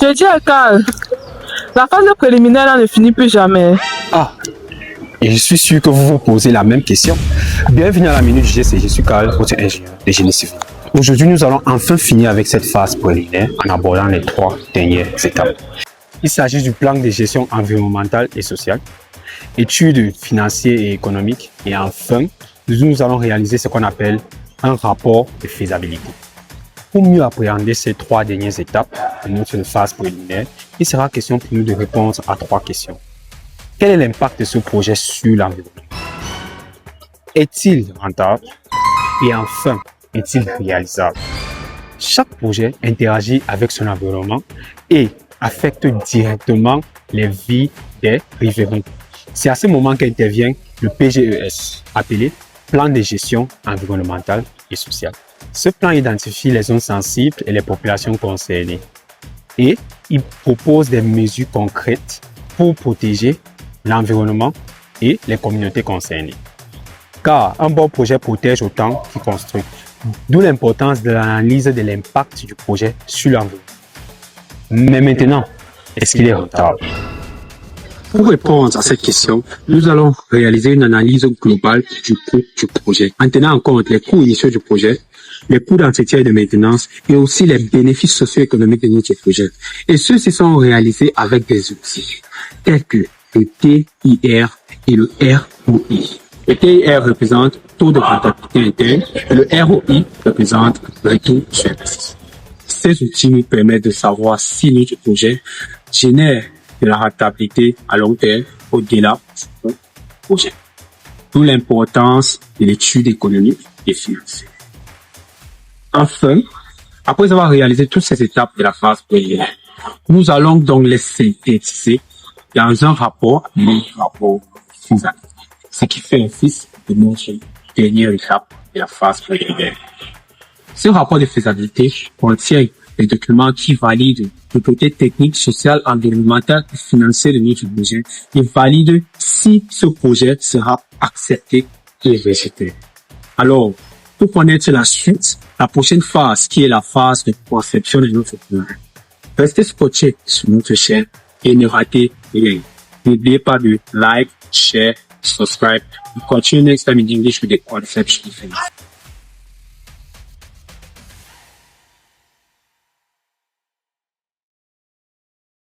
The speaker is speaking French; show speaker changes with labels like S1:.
S1: Je dis à Carl, la phase préliminaire là ne finit plus jamais.
S2: Ah, et je suis sûr que vous vous posez la même question. Bienvenue à la Minute GC, je suis Carl, votre ingénieur de génie civil. Aujourd'hui, nous allons enfin finir avec cette phase préliminaire en abordant les 3 dernières étapes. Il s'agit du plan de gestion environnementale et sociale, études financières et économiques, et enfin, nous allons réaliser ce qu'on appelle un rapport de faisabilité. Pour mieux appréhender ces 3 dernières étapes de notre phase préliminaire, il sera question pour nous de répondre à 3 questions. Quel est l'impact de ce projet sur l'environnement? Est-il rentable? Et enfin, est-il réalisable? Chaque projet interagit avec son environnement et affecte directement les vies des riverains. C'est à ce moment qu'intervient le PGES, appelé Plan de gestion environnementale et sociale. Ce plan identifie les zones sensibles et les populations concernées et il propose des mesures concrètes pour protéger l'environnement et les communautés concernées. Car un bon projet protège autant qu'il construit, d'où l'importance de l'analyse de l'impact du projet sur l'environnement. Mais maintenant, est-ce qu'il est rentable?
S3: Pour répondre à cette question, nous allons réaliser une analyse globale du coût du projet, en tenant en compte les coûts initiaux du projet, les coûts d'entretien et de maintenance, et aussi les bénéfices socio-économiques de notre projet. Et ceux-ci sont réalisés avec des outils tels que le TIR et le ROI. Le TIR représente taux de rentabilité interne et le ROI représente retour sur investissement. Ces outils nous permettent de savoir si notre projet génère de la rentabilité à long terme au-delà du projet. D'où l'importance de l'étude économique et financière. Enfin, après avoir réalisé toutes ces étapes de la phase préliminaire, nous allons donc les synthétiser dans un rapport faisable. Ce qui fait office de notre dernière étape de la phase préliminaire. Ce rapport de faisabilité contient les documents qui valident le côté technique, social, environnemental et financier de notre projet et valident si ce projet sera accepté et rejeté. Alors, pour connaître la suite, la prochaine phase qui est la phase de conception de notre projet, restez scotchés sur notre chaîne et ne ratez rien. N'oubliez pas de like, share, subscribe et continuez next time in English with the conception.